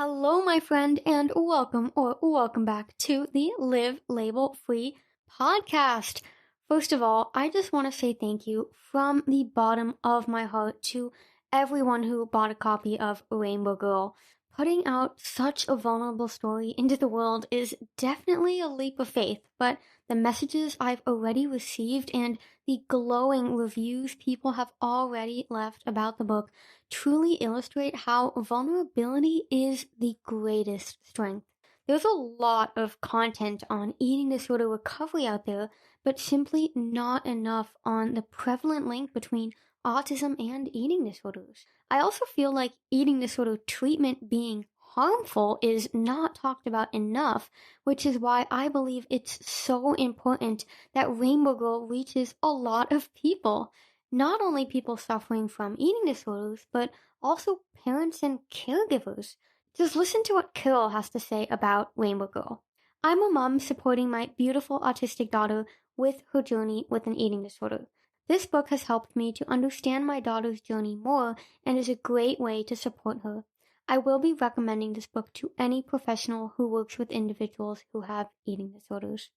Hello, my friend, and welcome back to the Live Label Free podcast. First of all, I just want to say thank you from the bottom of my heart to everyone who bought a copy of Rainbow Girl. Putting out such a vulnerable story into the world is definitely a leap of faith, but the messages I've already received and the glowing reviews people have already left about the book truly illustrate how vulnerability is the greatest strength. There's a lot of content on eating disorder recovery out there, but simply not enough on the prevalent link between autism and eating disorders. I also feel like eating disorder treatment being harmful is not talked about enough, which is why I believe it's so important that Rainbow Girl reaches a lot of people. Not only people suffering from eating disorders, but also parents and caregivers. Just listen to what Carol has to say about Rainbow Girl. I'm a mom supporting my beautiful autistic daughter with her journey with an eating disorder. This book has helped me to understand my daughter's journey more and is a great way to support her. I will be recommending this book to any professional who works with individuals who have eating disorders.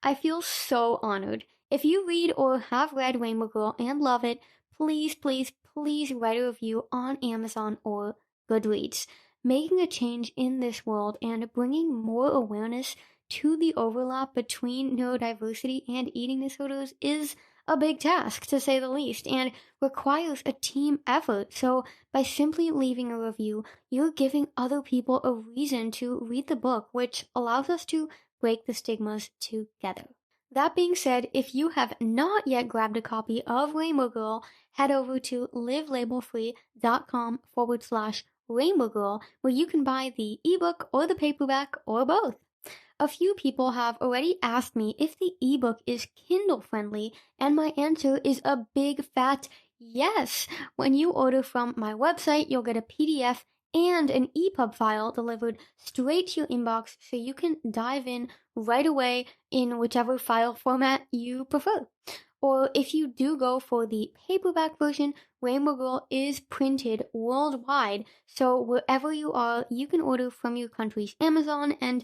I feel so honored. If you read or have read Rainbow Girl and love it, please write a review on Amazon or Goodreads. Making a change in this world and bringing more awareness to the overlap between neurodiversity and eating disorders is a big task, to say the least, and requires a team effort. So by simply leaving a review, you're giving other people a reason to read the book, which allows us to break the stigmas together. That being said, if you have not yet grabbed a copy of Rainbow Girl, head over to livelabelfree.com/Rainbow Girl, where you can buy the ebook or the paperback or both. A few people have already asked me if the ebook is Kindle friendly, and my answer is a big fat yes. When you order from my website, you'll get a PDF and an EPUB file delivered straight to your inbox so you can dive in right away in whichever file format you prefer. Or if you do go for the paperback version, Rainbow Girl is printed worldwide, so wherever you are, you can order from your country's Amazon, and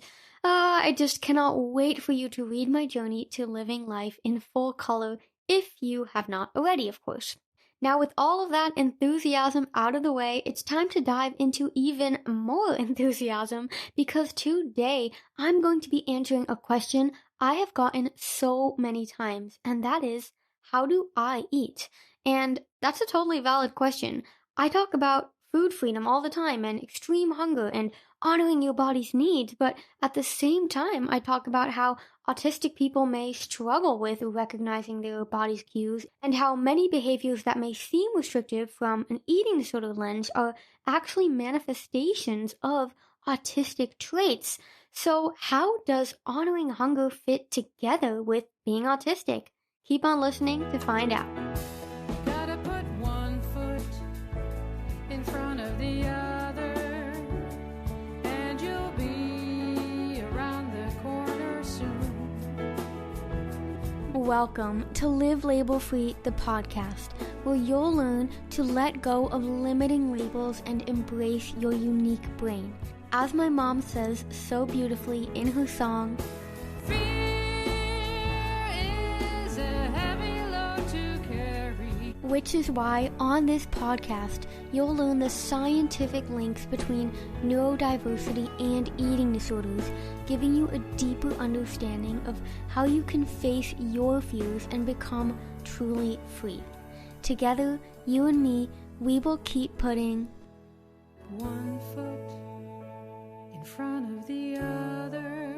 I just cannot wait for you to read my journey to living life in full color, if you have not already, of course. Now, with all of that enthusiasm out of the way, it's time to dive into even more enthusiasm, because today I'm going to be answering a question I have gotten so many times, and that is, how do I eat? And that's a totally valid question. I talk about food freedom all the time and extreme hunger and honoring your body's needs, but at the same time, I talk about how autistic people may struggle with recognizing their body's cues, and how many behaviors that may seem restrictive from an eating disorder lens are actually manifestations of autistic traits. So how does honoring hunger fit together with being autistic? Keep on listening to find out. Gotta put one foot in front of the other, and you'll be around the corner soon. Welcome to Live Label Free, the podcast, where you'll learn to let go of limiting labels and embrace your unique brain. As my mom says so beautifully in her song, Fear is a heavy load to carry. which is why on this podcast, you'll learn the scientific links between neurodiversity and eating disorders, giving you a deeper understanding of how you can face your fears and become truly free. Together, you and me, we will keep putting One foot in front of the other.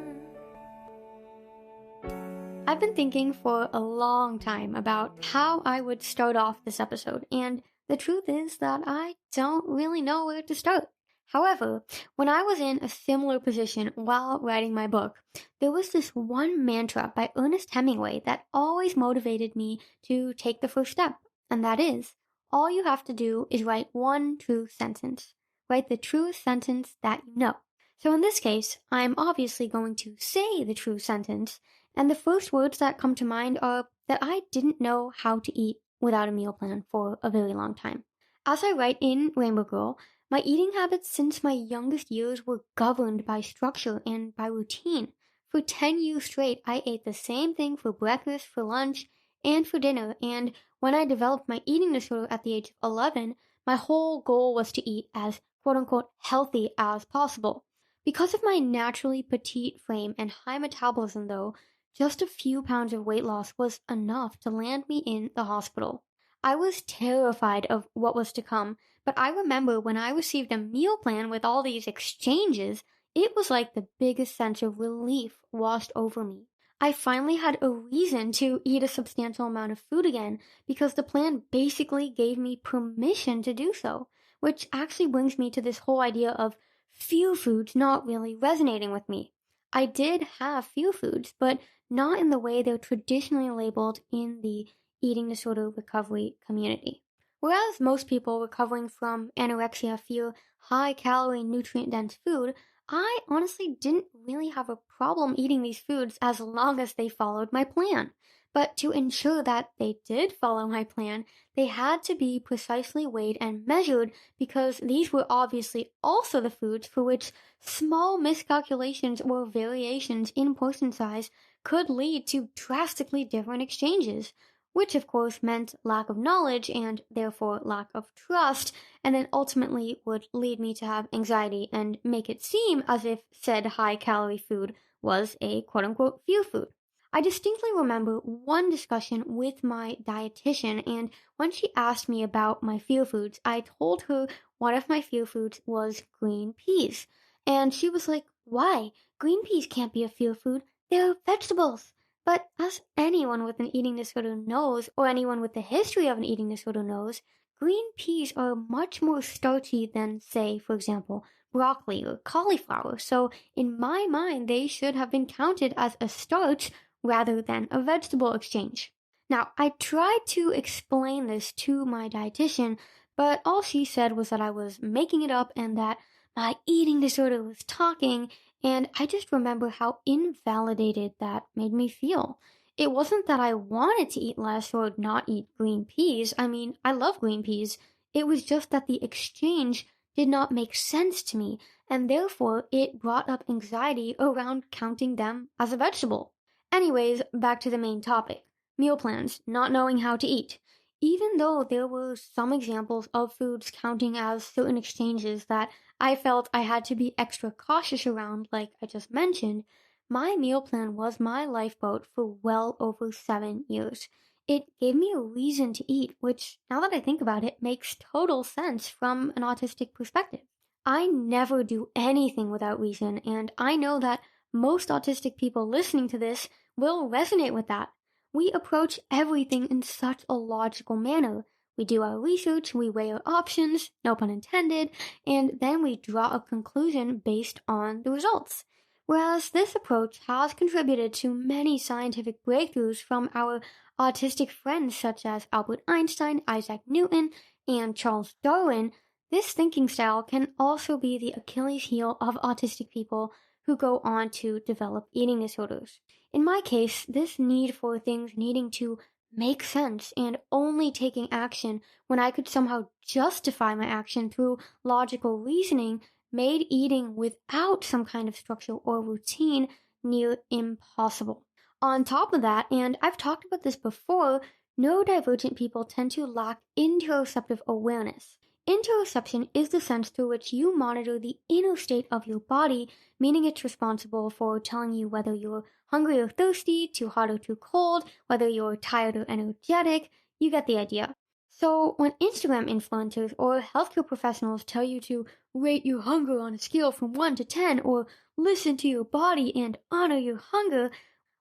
I've been thinking for a long time about how I would start off this episode, and the truth is that I don't really know where to start. However, when I was in a similar position while writing my book, there was this one mantra by Ernest Hemingway that always motivated me to take the first step, and that is, all you have to do is write one true sentence. Write the truest sentence that you know. So in this case, I'm obviously going to say the true sentence, and the first words that come to mind are that I didn't know how to eat without a meal plan for a very long time. As I write in Rainbow Girl, My eating habits since my youngest years were governed by structure and by routine. For 10 years straight, I ate the same thing for breakfast, for lunch, and for dinner, and when I developed my eating disorder at the age of 11, my whole goal was to eat as quote unquote healthy as possible. Because of my naturally petite frame and high metabolism, though, just a few pounds of weight loss was enough to land me in the hospital. I was terrified of what was to come, but I remember when I received a meal plan with all these exchanges, it was like the biggest sense of relief washed over me. I finally had a reason to eat a substantial amount of food again because the plan basically gave me permission to do so, which actually brings me to this whole idea of few foods not really resonating with me. I did have few foods, but not in the way they're traditionally labeled in the eating disorder recovery community. Whereas most people recovering from anorexia feel high calorie, nutrient dense food, I honestly didn't really have a problem eating these foods as long as they followed my plan. But to ensure that they did follow my plan, they had to be precisely weighed and measured because these were obviously also the foods for which small miscalculations or variations in portion size could lead to drastically different exchanges, which of course meant lack of knowledge and therefore lack of trust, and then ultimately would lead me to have anxiety and make it seem as if said high calorie food was a quote unquote few food. I distinctly remember one discussion with my dietitian, and when she asked me about my fear foods, I told her one of my fear foods was green peas. And she was like, "Why? Green peas can't be a fear food. They're vegetables." But as anyone with an eating disorder knows, or anyone with the history of an eating disorder knows, green peas are much more starchy than, say, for example, broccoli or cauliflower. So, in my mind, they should have been counted as a starch rather than a vegetable exchange. Now, I tried to explain this to my dietitian, but all she said was that I was making it up and that my eating disorder was talking, and I just remember how invalidated that made me feel. It wasn't that I wanted to eat less or not eat green peas. I mean, I love green peas. It was just that the exchange did not make sense to me, and therefore it brought up anxiety around counting them as a vegetable. Anyways, back to the main topic meal plans, not knowing how to eat. Even though there were some examples of foods counting as certain exchanges that I felt I had to be extra cautious around, like I just mentioned, my meal plan was my lifeboat for well over 7 years. It gave me a reason to eat, which, now that I think about it, makes total sense from an autistic perspective. I never do anything without reason, and I know that most autistic people listening to this will resonate with that. We approach everything in such a logical manner. We do our research, we weigh our options, no pun intended, and then we draw a conclusion based on the results. Whereas this approach has contributed to many scientific breakthroughs from our autistic friends such as Albert Einstein, Isaac Newton, and Charles Darwin, this thinking style can also be the Achilles heel of autistic people who go on to develop eating disorders. In my case, this need for things needing to make sense and only taking action when I could somehow justify my action through logical reasoning made eating without some kind of structure or routine near impossible. On top of that, and I've talked about this before, neurodivergent people tend to lack interoceptive awareness. Interoception is the sense through which you monitor the inner state of your body, meaning it's responsible for telling you whether you're hungry or thirsty, too hot or too cold, whether you're tired or energetic. You get the idea. So, when Instagram influencers or healthcare professionals tell you to rate your hunger on a scale from 1 to 10 or listen to your body and honor your hunger,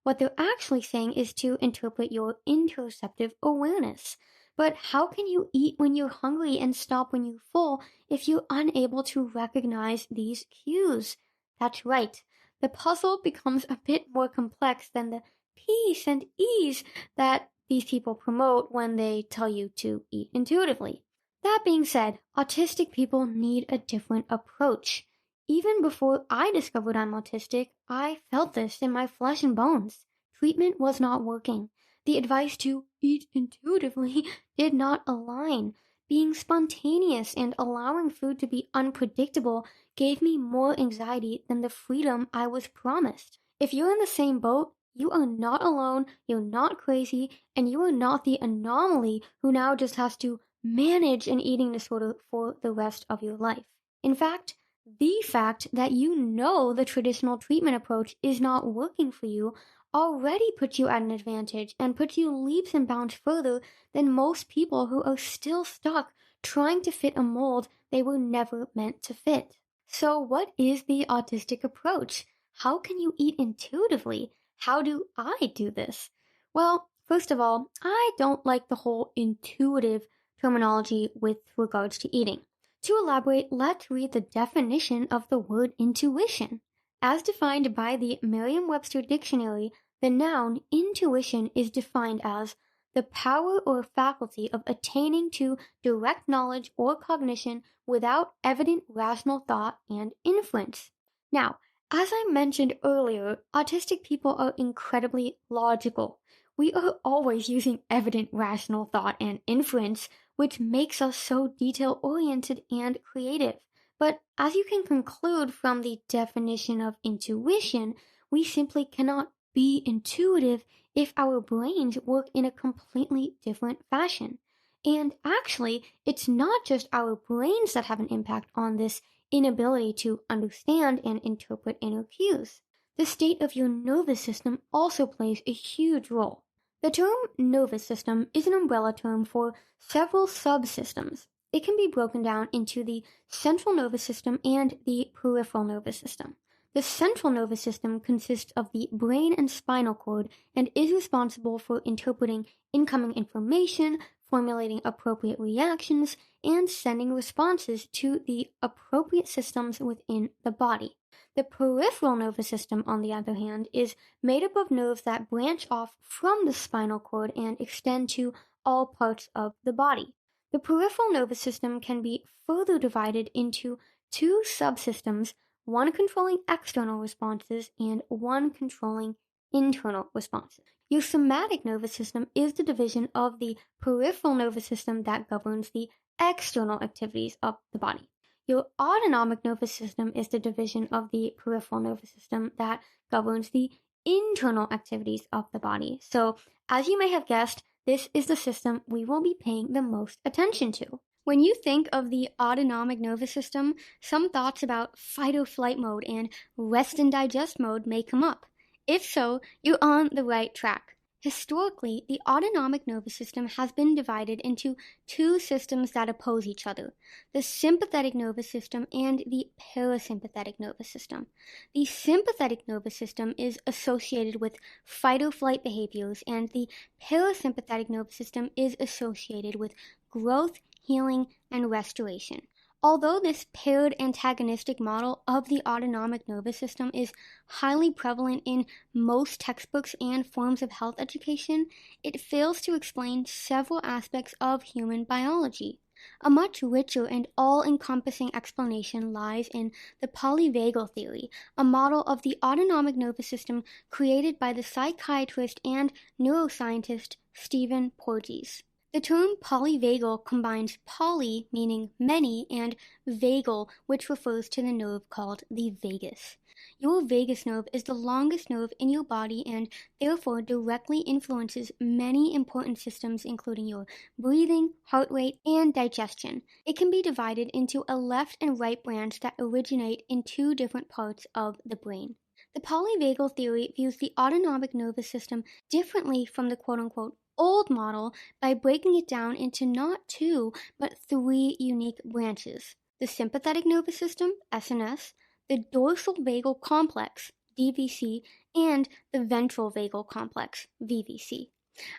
what they're actually saying is to interpret your interoceptive awareness. But how can you eat when you're hungry and stop when you're full if you're unable to recognize these cues? That's right. The puzzle becomes a bit more complex than the peace and ease that these people promote when they tell you to eat intuitively. That being said, autistic people need a different approach. Even before I discovered I'm autistic, I felt this in my flesh and bones. Treatment was not working. The advice to eat intuitively did not align. being spontaneous and allowing food to be unpredictable gave me more anxiety than the freedom I was promised. If you're in the same boat, you are not alone, you're not crazy, and you are not the anomaly who now just has to manage an eating disorder for the rest of your life. In fact, the fact that you know the traditional treatment approach is not working for you already puts you at an advantage and puts you leaps and bounds further than most people who are still stuck trying to fit a mold they were never meant to fit. So, what is the autistic approach? How can you eat intuitively? How do I do this? Well, first of all, I don't like the whole intuitive terminology with regards to eating. To elaborate, let's read the definition of the word intuition. As defined by the Merriam-Webster Dictionary, the noun intuition is defined as the power or faculty of attaining to direct knowledge or cognition without evident rational thought and inference. Now, as I mentioned earlier, autistic people are incredibly logical. We are always using evident rational thought and inference, which makes us so detail-oriented and creative. But as you can conclude from the definition of intuition, we simply cannot be intuitive if our brains work in a completely different fashion. And actually, it's not just our brains that have an impact on this inability to understand and interpret inner cues. The state of your nervous system also plays a huge role. The term nervous system is an umbrella term for several subsystems. It can be broken down into the central nervous system and the peripheral nervous system. The central nervous system consists of the brain and spinal cord and is responsible for interpreting incoming information, formulating appropriate reactions, and sending responses to the appropriate systems within the body. The peripheral nervous system, on the other hand, is made up of nerves that branch off from the spinal cord and extend to all parts of the body. The peripheral nervous system can be further divided into two subsystems, one controlling external responses and one controlling internal responses. Your somatic nervous system is the division of the peripheral nervous system that governs the external activities of the body. Your autonomic nervous system is the division of the peripheral nervous system that governs the internal activities of the body. So, as you may have guessed, this is the system we will be paying the most attention to. When you think of the autonomic nervous system, some thoughts about fight or flight mode and rest and digest mode may come up. If so, you're on the right track. Historically, the autonomic nervous system has been divided into two systems that oppose each other, the sympathetic nervous system and the parasympathetic nervous system. The sympathetic nervous system is associated with fight or flight behaviors, and the parasympathetic nervous system is associated with growth, healing, and restoration. Although this paired antagonistic model of the autonomic nervous system is highly prevalent in most textbooks and forms of health education, it fails to explain several aspects of human biology. A much richer and all-encompassing explanation lies in the polyvagal theory, a model of the autonomic nervous system created by the psychiatrist and neuroscientist Stephen Porges. The term polyvagal combines poly, meaning many, and vagal, which refers to the nerve called the vagus. Your vagus nerve is the longest nerve in your body and therefore directly influences many important systems including your breathing, heart rate, and digestion. It can be divided into a left and right branch that originate in two different parts of the brain. The polyvagal theory views the autonomic nervous system differently from the quote-unquote old model by breaking it down into not two, but three unique branches: the sympathetic nervous system, SNS, the dorsal vagal complex, DVC, and the ventral vagal complex, VVC.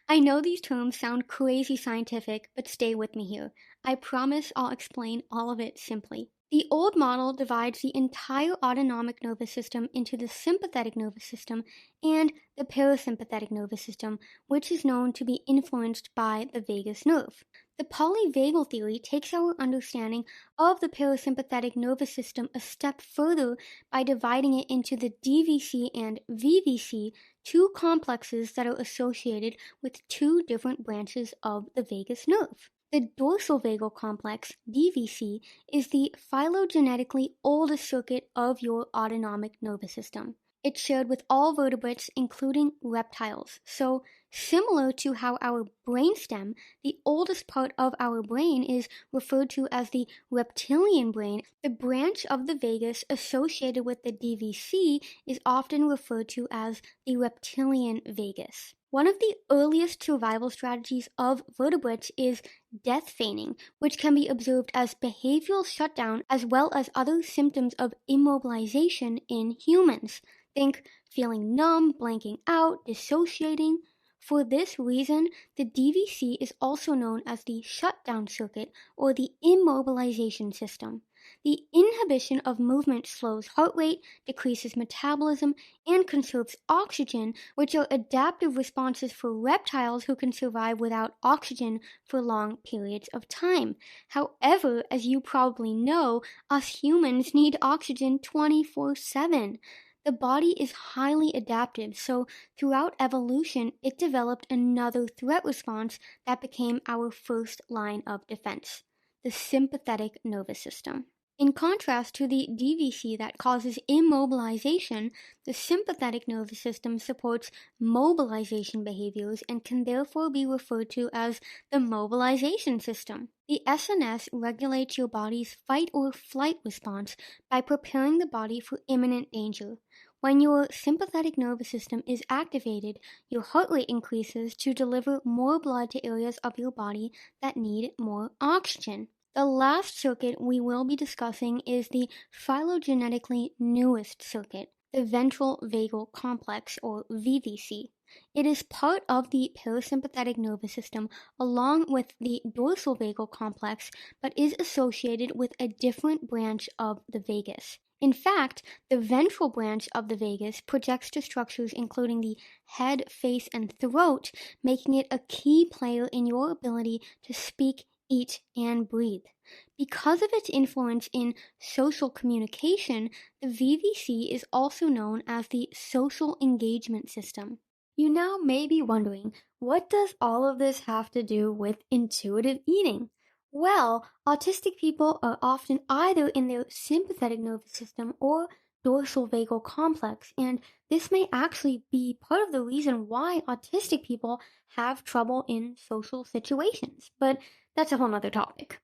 I know these terms sound crazy scientific, but stay with me here. I promise I'll explain all of it simply. The old model divides the entire autonomic nervous system into the sympathetic nervous system and the parasympathetic nervous system, which is known to be influenced by the vagus nerve. The polyvagal theory takes our understanding of the parasympathetic nervous system a step further by dividing it into the DVC and VVC, two complexes that are associated with two different branches of the vagus nerve. The dorsal vagal complex, DVC, is the phylogenetically oldest circuit of your autonomic nervous system. It's shared with all vertebrates, including reptiles. So, similar to how our brainstem, the oldest part of our brain, is referred to as the reptilian brain, the branch of the vagus associated with the DVC is often referred to as the reptilian vagus. One of the earliest survival strategies of vertebrates is death feigning, which can be observed as behavioral shutdown as well as other symptoms of immobilization in humans. Think feeling numb, blanking out, dissociating. For this reason, the DVC is also known as the shutdown circuit or the immobilization system. The inhibition of movement slows heart rate, decreases metabolism, and conserves oxygen, which are adaptive responses for reptiles who can survive without oxygen for long periods of time. However, as you probably know, us humans need oxygen 24/7. The body is highly adaptive, so throughout evolution, it developed another threat response that became our first line of defense: the sympathetic nervous system. In contrast to the DVC that causes immobilization, the sympathetic nervous system supports mobilization behaviors and can therefore be referred to as the mobilization system. The SNS regulates your body's fight or flight response by preparing the body for imminent danger. When your sympathetic nervous system is activated, your heart rate increases to deliver more blood to areas of your body that need more oxygen. The last circuit we will be discussing is the phylogenetically newest circuit, the ventral vagal complex, or VVC. It is part of the parasympathetic nervous system along with the dorsal vagal complex, but is associated with a different branch of the vagus. In fact, the ventral branch of the vagus projects to structures including the head, face, and throat, making it a key player in your ability to speak, eat, and breathe. Because of its influence in social communication, the VVC is also known as the social engagement system. You now may be wondering, what does all of this have to do with intuitive eating? Well, autistic people are often either in their sympathetic nervous system or dorsal vagal complex, and this may actually be part of the reason why autistic people have trouble in social situations. But that's a whole nother topic.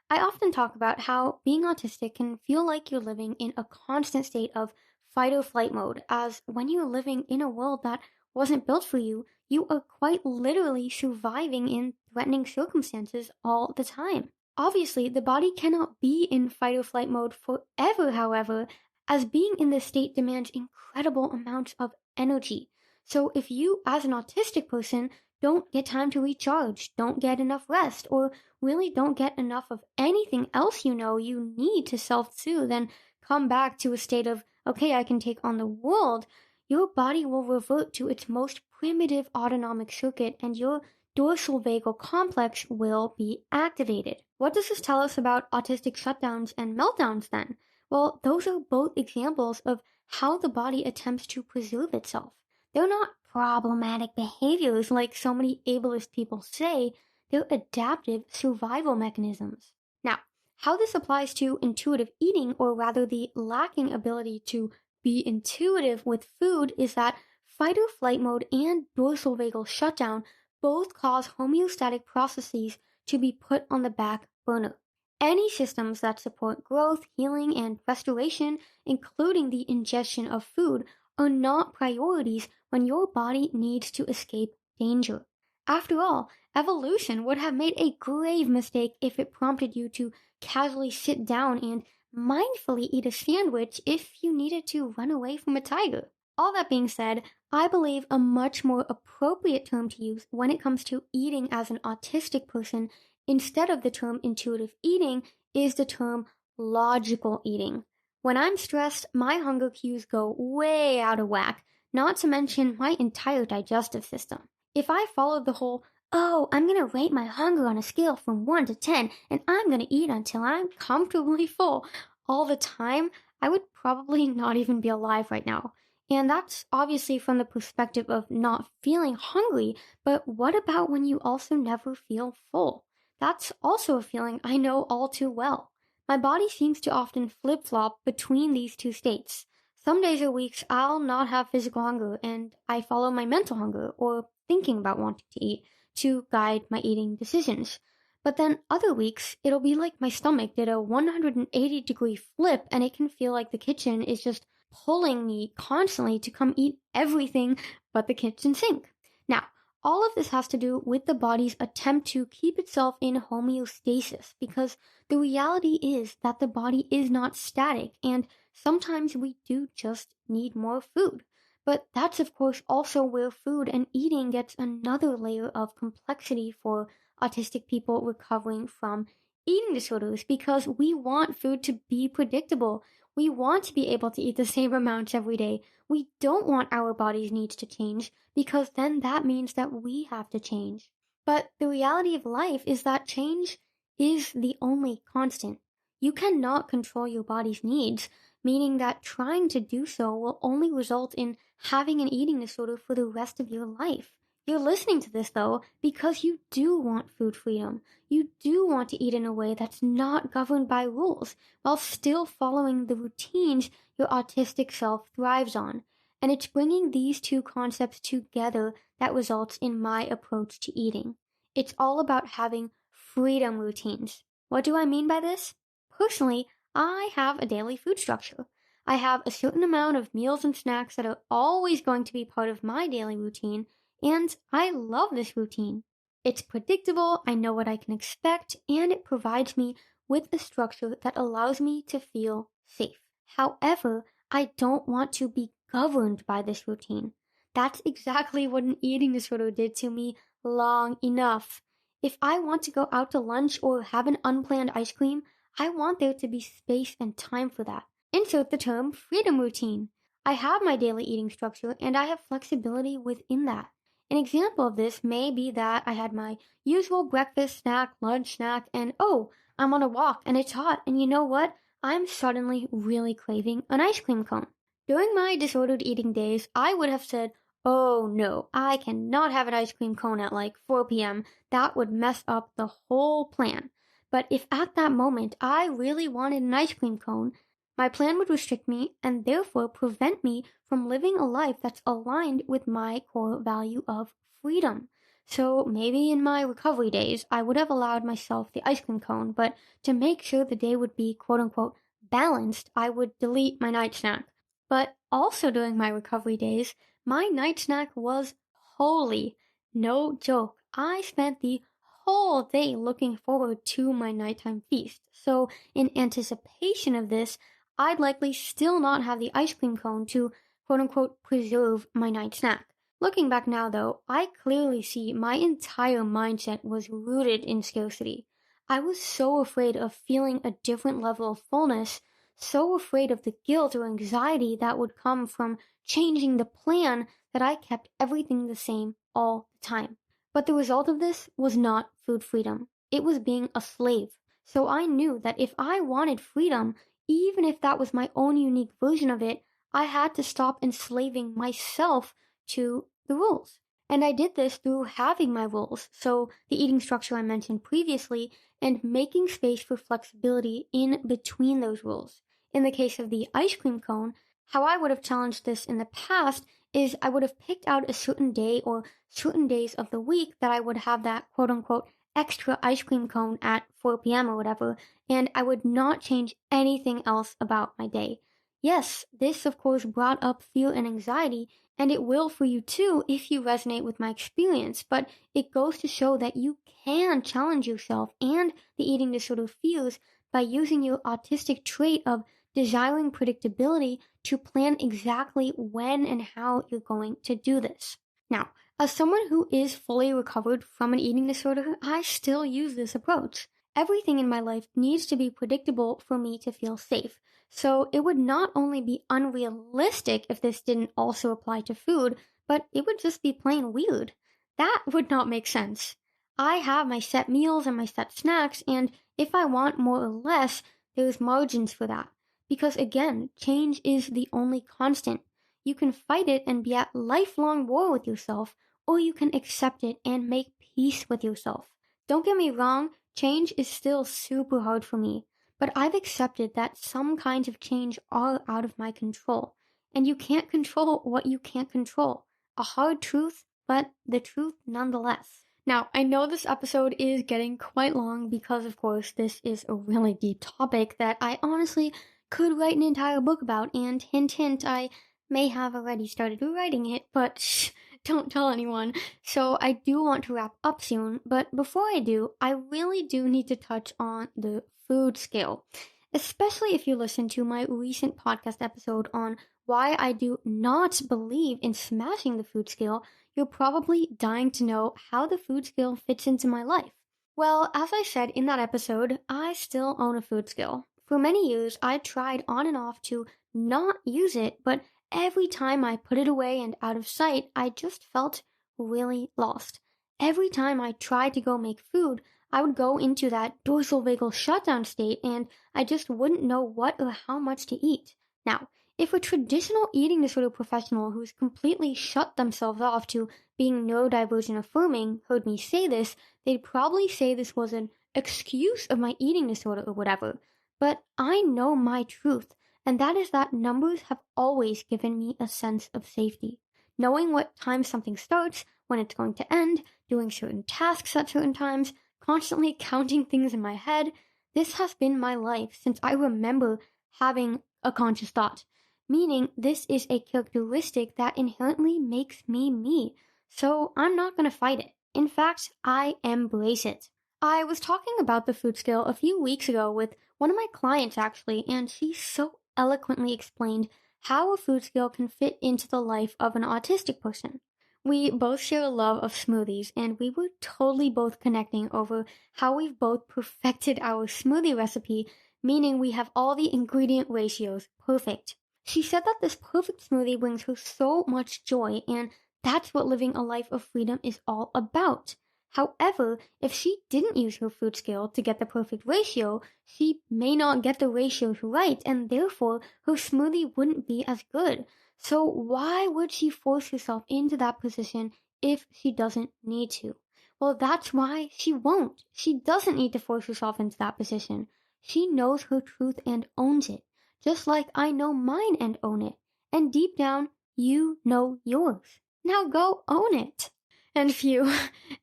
I often talk about how being autistic can feel like you're living in a constant state of fight or flight mode, as when you're living in a world that wasn't built for you, you are quite literally surviving in threatening circumstances all the time. Obviously, the body cannot be in fight or flight mode forever, however, as being in this state demands incredible amounts of energy. So if you, as an autistic person, don't get time to recharge, don't get enough rest, or really don't get enough of anything else you know you need to self-soothe and come back to a state of, okay, I can take on the world, your body will revert to its most primitive autonomic circuit and your dorsal vagal complex will be activated. What does this tell us about autistic shutdowns and meltdowns then? Well, those are both examples of how the body attempts to preserve itself. They're not problematic behaviors like so many ableist people say, they're adaptive survival mechanisms. Now, how this applies to intuitive eating, or rather the lacking ability to be intuitive with food, is that fight or flight mode and dorsal vagal shutdown both cause homeostatic processes to be put on the back burner. Any systems that support growth, healing, and restoration, including the ingestion of food, are not priorities when your body needs to escape danger. After all, evolution would have made a grave mistake if it prompted you to casually sit down and mindfully eat a sandwich if you needed to run away from a tiger. All that being said, I believe a much more appropriate term to use when it comes to eating as an autistic person instead of the term intuitive eating is the term logical eating. When I'm stressed, my hunger cues go way out of whack, not to mention my entire digestive system. If I followed the whole, oh, I'm going to rate my hunger on a scale from 1 to 10, and I'm going to eat until I'm comfortably full all the time, I would probably not even be alive right now. And that's obviously from the perspective of not feeling hungry, but what about when you also never feel full? that's also a feeling I know all too well. My body seems to often flip-flop between these two states. Some days or weeks I'll not have physical hunger and I follow my mental hunger or thinking about wanting to eat to guide my eating decisions. But then other weeks, it'll be like my stomach did a 180-degree flip and it can feel like the kitchen is just pulling me constantly to come eat everything but the kitchen sink. Now, all of this has to do with the body's attempt to keep itself in homeostasis because the reality is that the body is not static and sometimes we do just need more food. But that's of course also where food and eating gets another layer of complexity for autistic people recovering from eating disorders because we want food to be predictable. We want to be able to eat the same amounts every day. We don't want our body's needs to change because then that means that we have to change. But the reality of life is that change is the only constant. You cannot control your body's needs, meaning that trying to do so will only result in having an eating disorder for the rest of your life. You're listening to this, though, because you do want food freedom. You do want to eat in a way that's not governed by rules, while still following the routines your autistic self thrives on. And it's bringing these two concepts together that results in my approach to eating. It's all about having freedom routines. What do I mean by this? Personally, I have a daily food structure. I have a certain amount of meals and snacks that are always going to be part of my daily routine, and I love this routine. It's predictable, I know what I can expect, and it provides me with a structure that allows me to feel safe. However, I don't want to be governed by this routine. That's exactly what an eating disorder did to me long enough. If I want to go out to lunch or have an unplanned ice cream, I want there to be space and time for that. Insert the term freedom routine. I have my daily eating structure and I have flexibility within that. An example of this may be that I had my usual breakfast snack, lunch snack, and oh, I'm on a walk and it's hot, and you know what? I'm suddenly really craving an ice cream cone. During my disordered eating days, I would have said, oh no, I cannot have an ice cream cone at like 4 p.m. That would mess up the whole plan. But if at that moment I really wanted an ice cream cone, my plan would restrict me and therefore prevent me from living a life that's aligned with my core value of freedom. So maybe in my recovery days, I would have allowed myself the ice cream cone, but to make sure the day would be quote unquote balanced, I would delete my night snack. But also during my recovery days, my night snack was holy. No joke. I spent the whole day looking forward to my nighttime feast. So in anticipation of this, I'd likely still not have the ice cream cone to quote unquote preserve my night snack. Looking back now though, I clearly see my entire mindset was rooted in scarcity. I was so afraid of feeling a different level of fullness, so afraid of the guilt or anxiety that would come from changing the plan that I kept everything the same all the time. But the result of this was not food freedom. It was being a slave. So I knew that if I wanted freedom, even if that was my own unique version of it, I had to stop enslaving myself to the rules. And I did this through having my rules, so the eating structure I mentioned previously, and making space for flexibility in between those rules. In the case of the ice cream cone, how I would have challenged this in the past is I would have picked out a certain day or certain days of the week that I would have that quote unquote extra ice cream cone at 4 p.m. or whatever, and I would not change anything else about my day. Yes, this of course brought up fear and anxiety, and it will for you too if you resonate with my experience, but it goes to show that you can challenge yourself and the eating disorder fears by using your autistic trait of desiring predictability to plan exactly when and how you're going to do this. Now, as someone who is fully recovered from an eating disorder, I still use this approach. Everything in my life needs to be predictable for me to feel safe. So it would not only be unrealistic if this didn't also apply to food, but it would just be plain weird. That would not make sense. I have my set meals and my set snacks, and if I want more or less, there's margins for that. Because again, change is the only constant. You can fight it and be at lifelong war with yourself, or you can accept it and make peace with yourself. Don't get me wrong, change is still super hard for me, but I've accepted that some kinds of change are out of my control, and you can't control what you can't control. A hard truth, but the truth nonetheless. Now, I know this episode is getting quite long because, of course, this is a really deep topic that I honestly could write an entire book about, and hint, hint, I may have already started writing it, but shh, don't tell anyone. So I do want to wrap up soon, but before I do, I really do need to touch on the food scale, especially if you listen to my recent podcast episode on why I do not believe in smashing the food scale. You're probably dying to know how the food scale fits into my life. Well, as I said in that episode, I still own a food scale. For many years, I tried on and off to not use it, but every time I put it away and out of sight, I just felt really lost. Every time I tried to go make food, I would go into that dorsal vagal shutdown state and I just wouldn't know what or how much to eat. Now, if a traditional eating disorder professional who's completely shut themselves off to being neurodivergent affirming heard me say this, they'd probably say this was an excuse of my eating disorder or whatever. But I know my truth, and that is that numbers have always given me a sense of safety. Knowing what time something starts, when it's going to end, doing certain tasks at certain times, constantly counting things in my head, this has been my life since I remember having a conscious thought. Meaning this is a characteristic that inherently makes me me. So I'm not going to fight it. In fact, I embrace it. I was talking about the food scale a few weeks ago with one of my clients actually, and she so eloquently explained how a food scale can fit into the life of an autistic person. We both share a love of smoothies, and we were totally both connecting over how we've both perfected our smoothie recipe, meaning we have all the ingredient ratios perfect. She said that this perfect smoothie brings her so much joy, and that's what living a life of freedom is all about. However, if she didn't use her food scale to get the perfect ratio, she may not get the ratios right, and therefore her smoothie wouldn't be as good. So why would she force herself into that position if she doesn't need to? Well, that's why she won't. She doesn't need to force herself into that position. She knows her truth and owns it, just like I know mine and own it. And deep down, you know yours. Now go own it. And phew,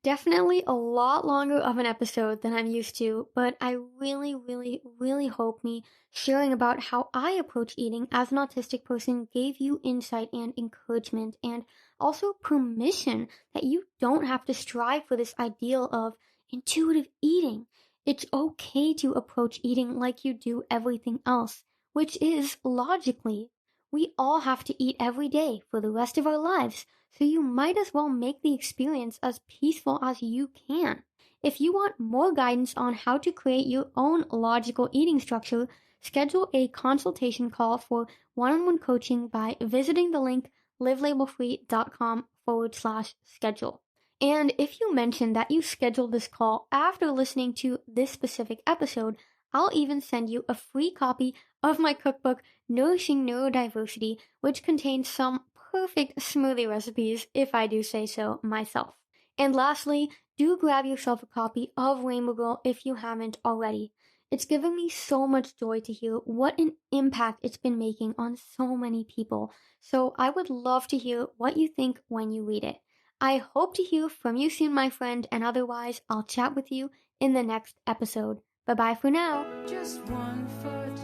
definitely a lot longer of an episode than I'm used to, but I really hope me sharing about how I approach eating as an autistic person gave you insight and encouragement, and also permission that you don't have to strive for this ideal of intuitive eating. It's okay to approach eating like you do everything else, which is logically. We all have to eat every day for the rest of our lives, so you might as well make the experience as peaceful as you can. If you want more guidance on how to create your own logical eating structure, schedule a consultation call for one-on-one coaching by visiting the link livelabelfree.com/schedule. And if you mention that you scheduled this call after listening to this specific episode, I'll even send you a free copy of my cookbook, Nourishing Neurodiversity, which contains some perfect smoothie recipes, if I do say so myself. And lastly, do grab yourself a copy of Rainbow Girl if you haven't already. It's given me so much joy to hear what an impact it's been making on so many people. So I would love to hear what you think when you read it. I hope to hear from you soon, my friend, and otherwise, I'll chat with you in the next episode. Bye-bye for now. Just one foot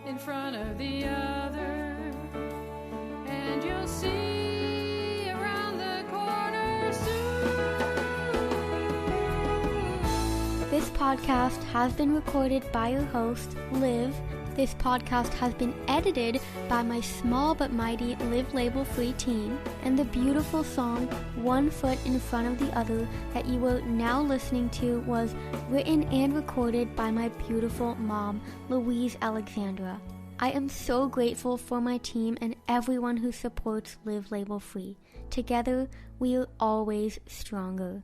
in front of the other, and you'll see around the corner soon. This podcast has been recorded by your host, Liv. This podcast has been edited by my small but mighty Live Label Free team, and the beautiful song One Foot in Front of the Other that you are now listening to was written and recorded by my beautiful mom, Louise Alexandra. I am so grateful for my team and everyone who supports Live Label Free. Together, we are always stronger.